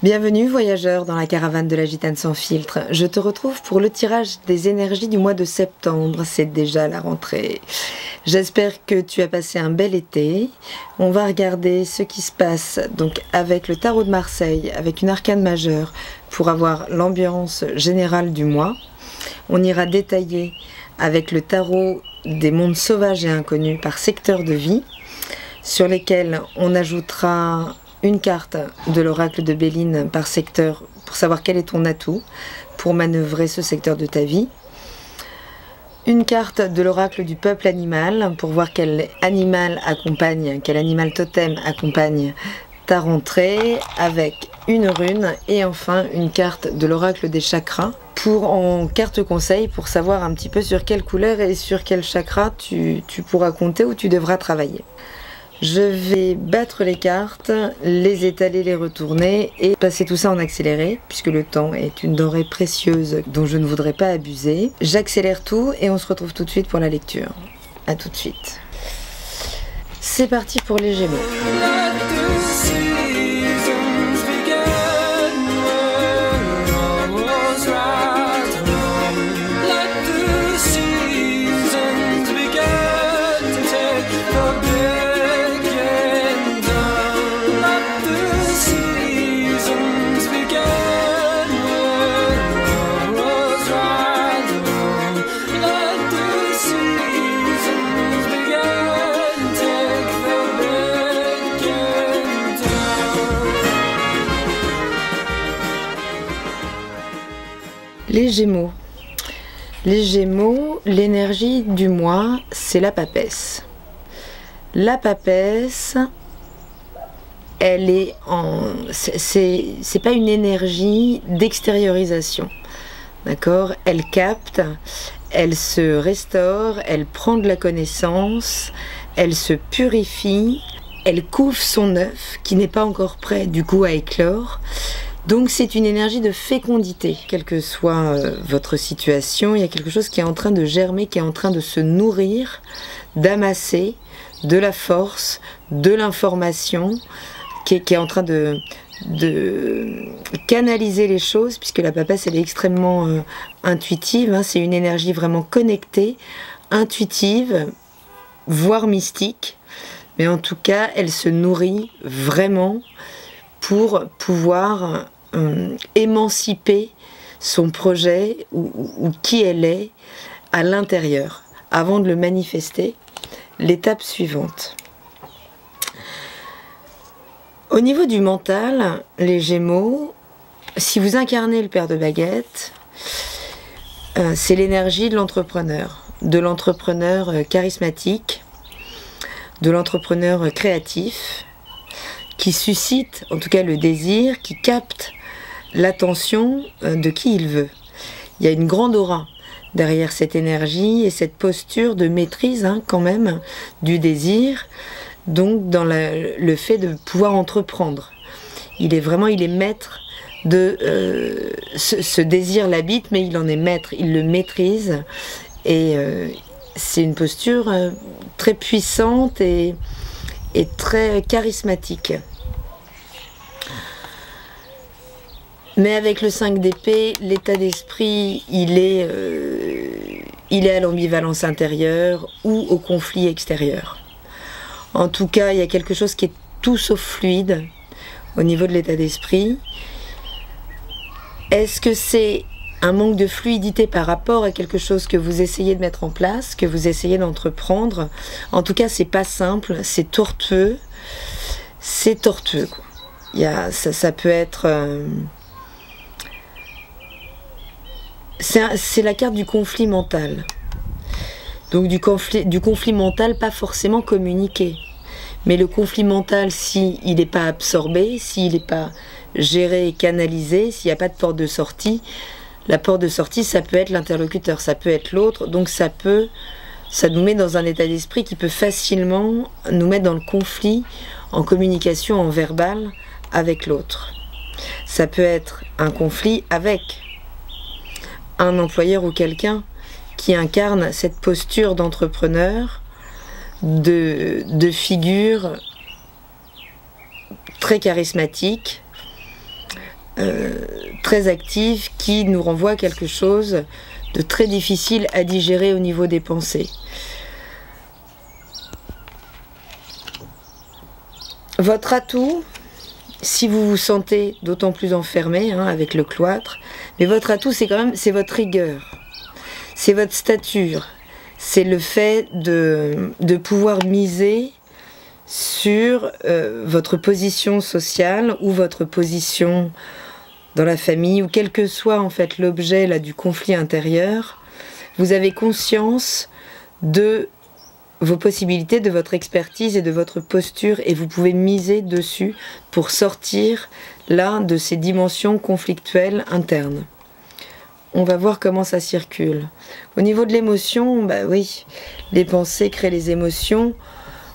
Bienvenue voyageurs dans la caravane de la Gitane sans filtre. Je te retrouve pour le tirage des énergies du mois de septembre. C'est déjà la rentrée. J'espère que tu as passé un bel été. On va regarder ce qui se passe donc avec le tarot de Marseille, avec une arcane majeure pour avoir l'ambiance générale du mois. On ira détailler avec le tarot des mondes sauvages et inconnus par secteur de vie, sur lesquels on ajoutera une carte de l'oracle de Béline par secteur pour savoir quel est ton atout pour manœuvrer ce secteur de ta vie. Une carte de l'oracle du peuple animal pour voir quel animal accompagne, quel animal totem accompagne ta rentrée, avec une rune, et enfin une carte de l'oracle des chakras pour en carte conseil pour savoir un petit peu sur quelle couleur et sur quel chakra tu pourras compter ou tu devras travailler. Je vais battre les cartes, les étaler, les retourner et passer tout ça en accéléré, puisque le temps est une denrée précieuse dont je ne voudrais pas abuser. J'accélère tout et on se retrouve tout de suite pour la lecture. A tout de suite. C'est parti pour les Gémeaux. Les Gémeaux. Les Gémeaux, l'énergie du mois, c'est la papesse. La papesse, elle est en... c'est pas une énergie d'extériorisation. D'accord? Elle capte, elle se restaure, elle prend de la connaissance, elle se purifie, elle couve son œuf qui n'est pas encore prêt du coup à éclore. Donc c'est une énergie de fécondité, quelle que soit votre situation, il y a quelque chose qui est en train de germer, qui est en train de se nourrir, d'amasser de la force, de l'information, qui est en train de canaliser les choses, puisque la papesse elle est extrêmement intuitive, hein, c'est une énergie vraiment connectée, intuitive, voire mystique, mais en tout cas elle se nourrit vraiment pour pouvoir émanciper son projet ou qui elle est à l'intérieur, avant de le manifester. L'étape suivante. Au niveau du mental, les Gémeaux, si vous incarnez le père de baguette, c'est l'énergie de l'entrepreneur charismatique, de l'entrepreneur créatif, qui suscite en tout cas le désir, qui capte l'attention de qui il veut. Il y a une grande aura derrière cette énergie et cette posture de maîtrise hein, quand même du désir, donc dans le fait de pouvoir entreprendre. Il est maître de... ce désir l'habite, mais il en est maître, il le maîtrise, et c'est une posture très puissante et très charismatique. Mais avec le 5 d'épée, l'état d'esprit, il est à l'ambivalence intérieure ou au conflit extérieur. En tout cas, il y a quelque chose qui est tout sauf fluide au niveau de l'état d'esprit. Est-ce que c'est un manque de fluidité par rapport à quelque chose que vous essayez de mettre en place, que vous essayez d'entreprendre? En tout cas, c'est pas simple, c'est tortueux. C'est tortueux, quoi. Ça peut être... c'est la carte du conflit mental. Donc du conflit mental pas forcément communiqué. Mais le conflit mental, s'il n'est pas absorbé, s'il n'est pas géré et canalisé, s'il n'y a pas de porte de sortie, la porte de sortie, ça peut être l'interlocuteur, ça peut être l'autre, donc ça nous met dans un état d'esprit qui peut facilement nous mettre dans le conflit en communication, en verbal, avec l'autre. Ça peut être un conflit avec un employeur ou quelqu'un qui incarne cette posture d'entrepreneur, de figure très charismatique, très active qui nous renvoie à quelque chose de très difficile à digérer au niveau des pensées. Votre atout, si vous vous sentez d'autant plus enfermé avec le cloître, mais votre atout c'est quand même, c'est votre rigueur, c'est votre stature, c'est le fait de pouvoir miser sur votre position sociale ou votre position dans la famille, ou quel que soit en fait l'objet là du conflit intérieur. Vous avez conscience de vos possibilités, de votre expertise et de votre posture, et vous pouvez miser dessus pour sortir là de ces dimensions conflictuelles internes. On va voir comment ça circule. Au niveau de l'émotion, bah oui, les pensées créent les émotions.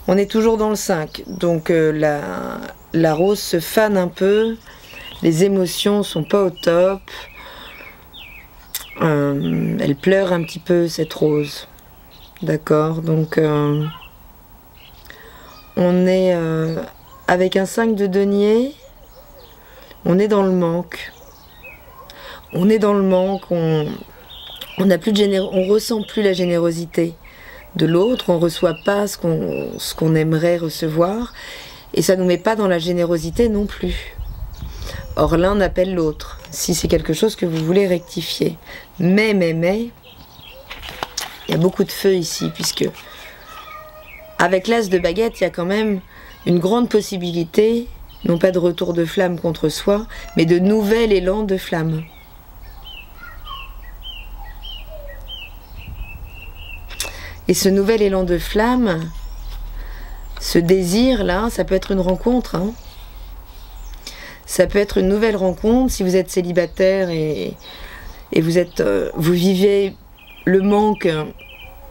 On est toujours dans le 5, donc la rose se fane un peu, les émotions sont pas au top, elle pleure un petit peu cette rose. D'accord, donc on est avec un 5 de denier, on est dans le manque. On est dans le manque, on ressent plus la générosité de l'autre, on ne reçoit pas ce qu'on aimerait recevoir, et ça ne nous met pas dans la générosité non plus. Or l'un appelle l'autre, si c'est quelque chose que vous voulez rectifier. Mais, il y a beaucoup de feu ici, puisque avec l'as de baguette, il y a quand même une grande possibilité, non pas de retour de flamme contre soi, mais de nouvel élan de flamme. Et ce nouvel élan de flamme, ce désir-là, ça peut être une rencontre. Ça peut être une nouvelle rencontre si vous êtes célibataire et vous vivez le manque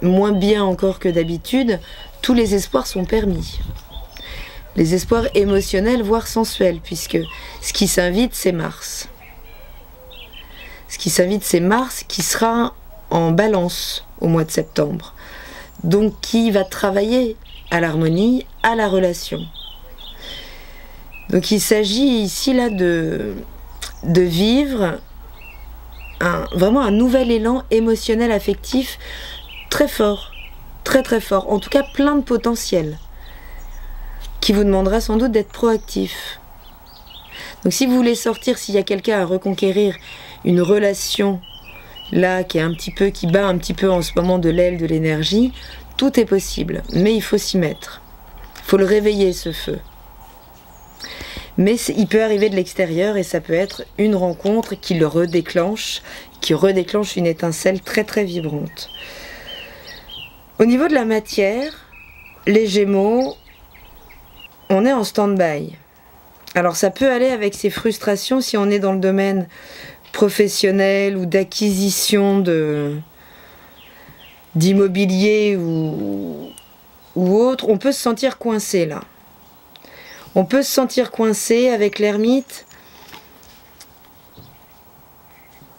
moins bien encore que d'habitude. Tous les espoirs sont permis. Les espoirs émotionnels, voire sensuels, puisque ce qui s'invite, c'est Mars. Ce qui s'invite, c'est Mars qui sera en balance au mois de septembre. Donc qui va travailler à l'harmonie, à la relation. Donc il s'agit ici là de vivre vraiment un nouvel élan émotionnel affectif très fort, très très fort, en tout cas plein de potentiel, qui vous demandera sans doute d'être proactif. Donc si vous voulez sortir, s'il y a quelqu'un à reconquérir une relation là qui bat un petit peu en ce moment de l'aile de l'énergie, tout est possible, mais il faut s'y mettre. Il faut le réveiller, ce feu. Mais il peut arriver de l'extérieur et ça peut être une rencontre qui le redéclenche, qui redéclenche une étincelle très très vibrante. Au niveau de la matière, les Gémeaux, on est en stand-by. Alors ça peut aller avec ces frustrations si on est dans le domaine professionnel ou d'acquisition d'immobilier ou autre, on peut se sentir coincé là. On peut se sentir coincé avec l'ermite.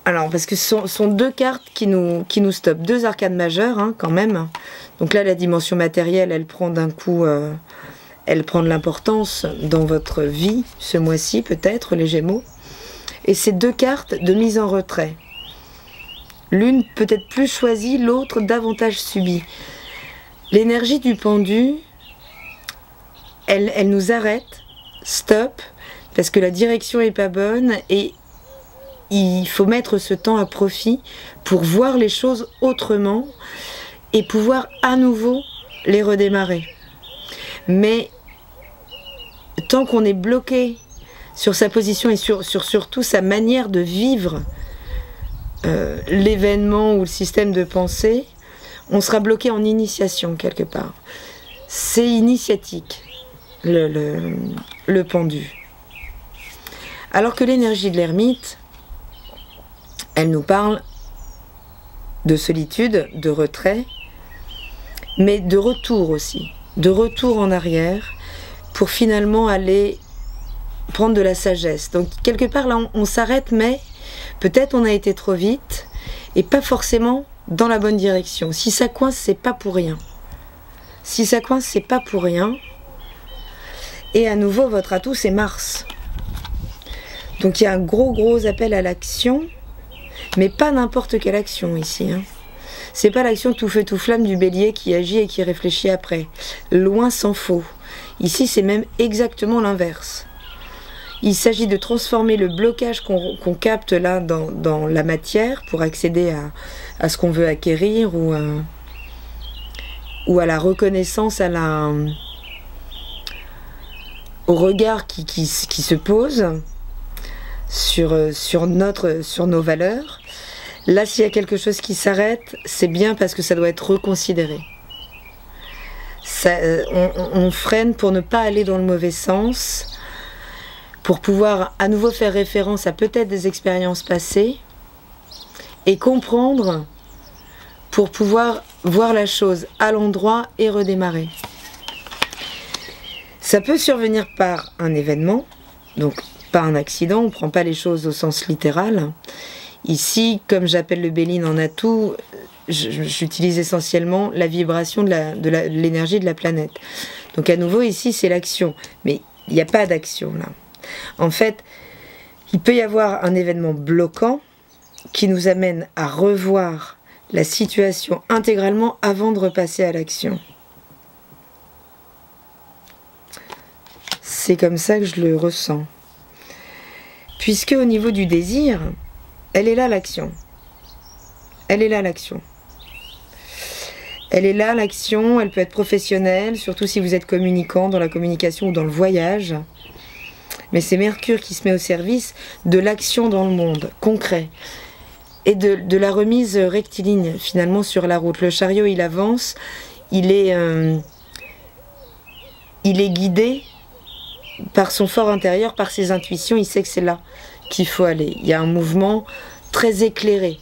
Alors, parce que ce sont deux cartes qui nous stoppent. Deux arcanes majeures, quand même. Donc là, la dimension matérielle, elle prend d'un coup... elle prend de l'importance dans votre vie, ce mois-ci, peut-être, les Gémeaux. Et c'est deux cartes de mise en retrait. L'une peut-être plus choisie, l'autre davantage subie. L'énergie du pendu, elle nous arrête, stop, parce que la direction est pas bonne et il faut mettre ce temps à profit pour voir les choses autrement et pouvoir à nouveau les redémarrer. Mais tant qu'on est bloqué sur sa position et sur surtout sa manière de vivre l'événement ou le système de pensée, on sera bloqué en initiation quelque part. C'est initiatique, le pendu. Alors que l'énergie de l'ermite, elle nous parle de solitude, de retrait, mais de retour aussi, de retour en arrière, pour finalement aller prendre de la sagesse. Donc quelque part là on s'arrête, mais peut-être on a été trop vite et pas forcément dans la bonne direction. Si ça coince, c'est pas pour rien. Si ça coince, c'est pas pour rien. Et à nouveau, votre atout, c'est Mars. Donc il y a un gros appel à l'action, mais pas n'importe quelle action ici, hein. C'est pas l'action tout feu tout flamme du bélier qui agit et qui réfléchit après. Loin s'en faut. Ici c'est même exactement l'inverse. Il s'agit de transformer le blocage qu'on capte là dans la matière pour accéder à ce qu'on veut acquérir ou à la reconnaissance, au regard qui se pose sur nos valeurs. Là, s'il y a quelque chose qui s'arrête, c'est bien parce que ça doit être reconsidéré. On freine pour ne pas aller dans le mauvais sens, pour pouvoir à nouveau faire référence à peut-être des expériences passées et comprendre pour pouvoir voir la chose à l'endroit et redémarrer. Ça peut survenir par un événement, donc pas un accident, on ne prend pas les choses au sens littéral. Ici, comme j'appelle le Béline en atout, j'utilise essentiellement la vibration de l'énergie de la planète. Donc à nouveau, ici, c'est l'action. Mais il n'y a pas d'action là. En fait, il peut y avoir un événement bloquant qui nous amène à revoir la situation intégralement avant de repasser à l'action. C'est comme ça que je le ressens. Puisque au niveau du désir, elle est là l'action. Elle est là l'action. Elle est là l'action, elle peut être professionnelle, surtout si vous êtes communicant dans la communication ou dans le voyage. Mais c'est Mercure qui se met au service de l'action dans le monde, concret. Et de la remise rectiligne, finalement, sur la route. Le chariot, il avance, il est guidé par son fort intérieur, par ses intuitions, il sait que c'est là qu'il faut aller. Il y a un mouvement très éclairé,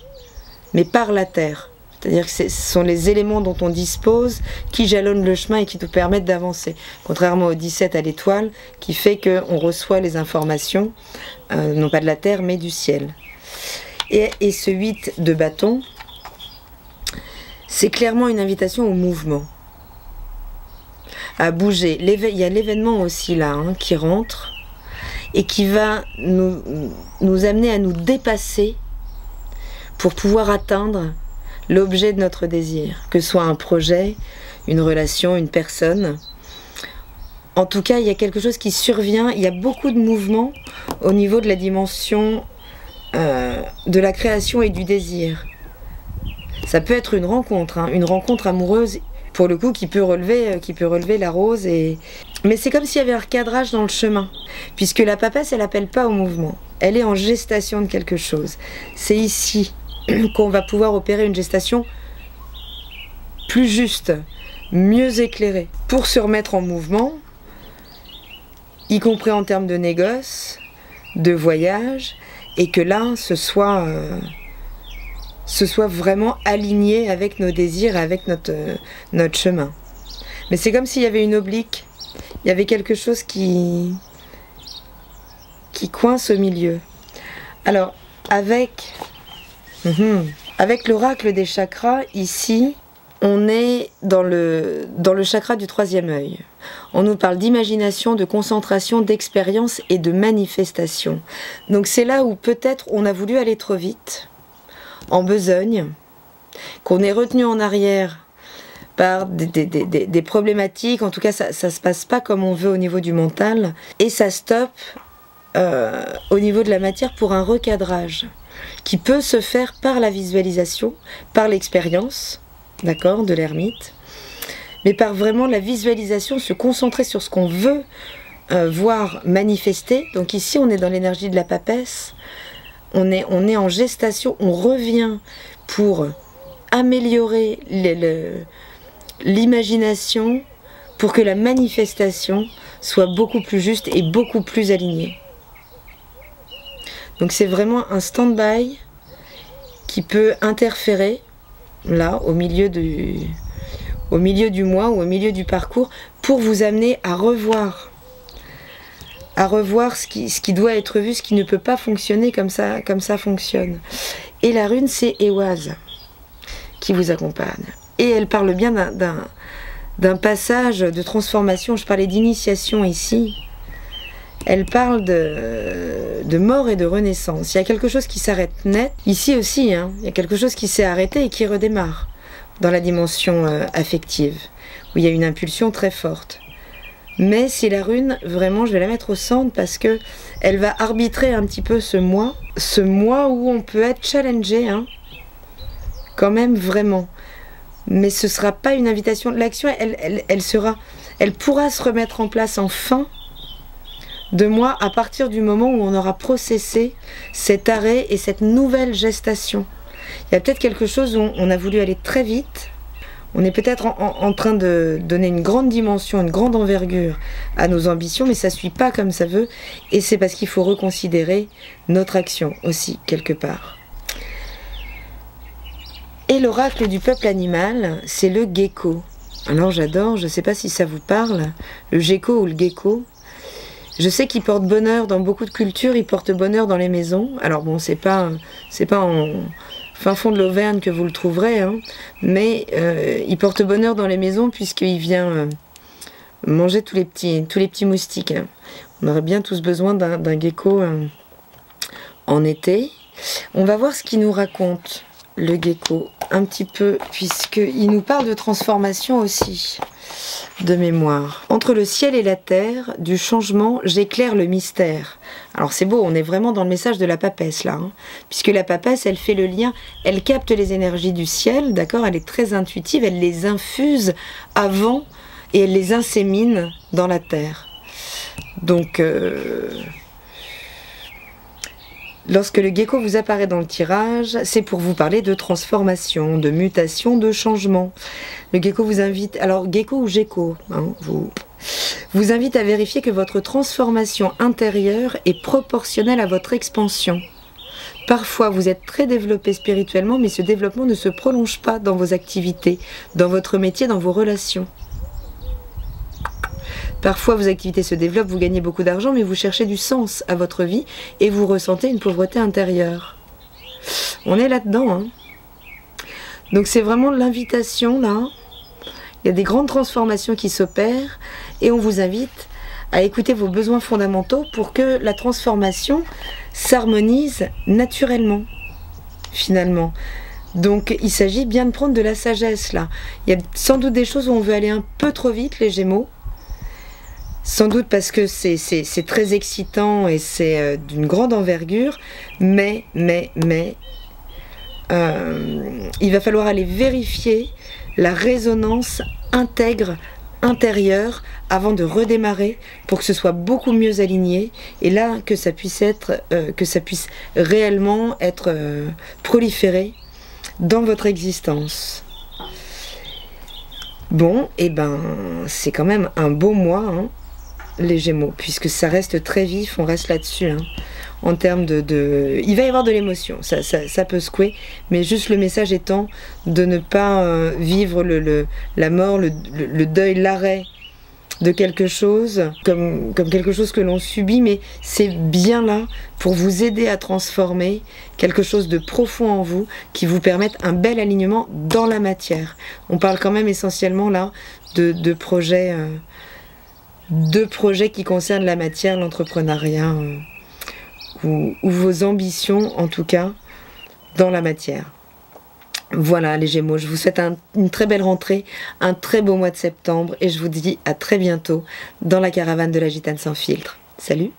mais par la terre. C'est-à-dire que ce sont les éléments dont on dispose qui jalonnent le chemin et qui nous permettent d'avancer. Contrairement au 17 à l'étoile, qui fait qu'on reçoit les informations, non pas de la terre, mais du ciel. Et ce 8 de bâton, c'est clairement une invitation au mouvement, à bouger. Il y a l'événement aussi là, hein, qui rentre et qui va nous amener à nous dépasser pour pouvoir atteindre l'objet de notre désir, que ce soit un projet, une relation, une personne. En tout cas, il y a quelque chose qui survient, il y a beaucoup de mouvements au niveau de la dimension de la création et du désir. Ça peut être une rencontre, hein, une rencontre amoureuse, pour le coup, qui peut relever la rose. Mais c'est comme s'il y avait un recadrage dans le chemin, puisque la papesse, elle n'appelle pas au mouvement. Elle est en gestation de quelque chose. C'est ici qu'on va pouvoir opérer une gestation plus juste, mieux éclairée, pour se remettre en mouvement, y compris en termes de négoce, de voyage, et que là, ce soit vraiment aligné avec nos désirs, avec notre chemin. Mais c'est comme s'il y avait une oblique, il y avait quelque chose qui coince au milieu. Alors, avec l'oracle des chakras, ici, on est dans le chakra du troisième œil. On nous parle d'imagination, de concentration, d'expérience et de manifestation. Donc c'est là où peut-être on a voulu aller trop vite, en besogne, qu'on est retenu en arrière par des problématiques. En tout cas, ça se passe pas comme on veut au niveau du mental, et ça stoppe au niveau de la matière pour un recadrage qui peut se faire par la visualisation, par l'expérience, d'accord, de l'ermite, mais par vraiment la visualisation, se concentrer sur ce qu'on veut voir manifester. Donc ici, on est dans l'énergie de la papesse, on est en gestation, on revient pour améliorer l'imagination, pour que la manifestation soit beaucoup plus juste et beaucoup plus alignée. Donc c'est vraiment un stand-by qui peut interférer là au milieu du mois ou au milieu du parcours, pour vous amener à revoir ce qui doit être vu, ce qui ne peut pas fonctionner comme ça fonctionne. Et la rune, c'est Ehwaz qui vous accompagne, et elle parle bien d'un passage de transformation. Je parlais d'initiation ici. Elle parle de mort et de renaissance. Il y a quelque chose qui s'arrête net. Ici aussi, hein, il y a quelque chose qui s'est arrêté et qui redémarre dans la dimension affective, où il y a une impulsion très forte. Mais c'est la rune, vraiment, je vais la mettre au centre parce que elle va arbitrer un petit peu ce mois où on peut être challengé, hein, quand même vraiment. Mais ce ne sera pas une invitation. L'action, elle pourra se remettre en place en fin de mois à partir du moment où on aura processé cet arrêt et cette nouvelle gestation. Il y a peut-être quelque chose où on a voulu aller très vite. On est peut-être en train de donner une grande dimension, une grande envergure à nos ambitions, mais ça ne suit pas comme ça veut. Et c'est parce qu'il faut reconsidérer notre action aussi, quelque part. Et l'oracle du peuple animal, c'est le gecko. Alors j'adore, je ne sais pas si ça vous parle, le gecko ou le gecko. Je sais qu'il porte bonheur dans beaucoup de cultures, il porte bonheur dans les maisons. Alors bon, c'est pas en fin fond de l'Auvergne que vous le trouverez, hein, mais il porte bonheur dans les maisons puisqu'il vient manger tous les petits moustiques. Hein. On aurait bien tous besoin d'un gecko en été. On va voir ce qu'il nous raconte, le gecko, un petit peu, puisqu'il nous parle de transformation aussi, de mémoire. Entre le ciel et la terre, du changement, j'éclaire le mystère. Alors c'est beau, on est vraiment dans le message de la papesse là, hein, puisque la papesse, elle fait le lien, elle capte les énergies du ciel, d'accord, elle est très intuitive, elle les infuse avant et elle les insémine dans la terre. Donc, lorsque le gecko vous apparaît dans le tirage, c'est pour vous parler de transformation, de mutation, de changement. Le gecko vous invite, alors gecko ou gecko, hein, vous invite à vérifier que votre transformation intérieure est proportionnelle à votre expansion. Parfois, vous êtes très développé spirituellement, mais ce développement ne se prolonge pas dans vos activités, dans votre métier, dans vos relations. Parfois, vos activités se développent, vous gagnez beaucoup d'argent, mais vous cherchez du sens à votre vie et vous ressentez une pauvreté intérieure. On est là-dedans, hein. Donc c'est vraiment l'invitation, là. Il y a des grandes transformations qui s'opèrent et on vous invite à écouter vos besoins fondamentaux pour que la transformation s'harmonise naturellement, finalement. Donc il s'agit bien de prendre de la sagesse, là. Il y a sans doute des choses où on veut aller un peu trop vite, les Gémeaux. Sans doute parce que c'est très excitant et c'est d'une grande envergure, mais il va falloir aller vérifier la résonance intérieure avant de redémarrer pour que ce soit beaucoup mieux aligné et là que ça puisse réellement être proliféré dans votre existence. Bon, et ben c'est quand même un beau mois, hein, les Gémeaux, puisque ça reste très vif, on reste là-dessus, hein, en termes il va y avoir de l'émotion, ça peut secouer, mais juste le message étant de ne pas vivre la mort, le deuil, l'arrêt de quelque chose, comme quelque chose que l'on subit, mais c'est bien là pour vous aider à transformer quelque chose de profond en vous, qui vous permette un bel alignement dans la matière. On parle quand même essentiellement là de projets qui concernent la matière, l'entrepreneuriat, ou vos ambitions en tout cas dans la matière. Voilà les Gémeaux, je vous souhaite une très belle rentrée, un très beau mois de septembre et je vous dis à très bientôt dans la caravane de la Gitane sans filtre. Salut!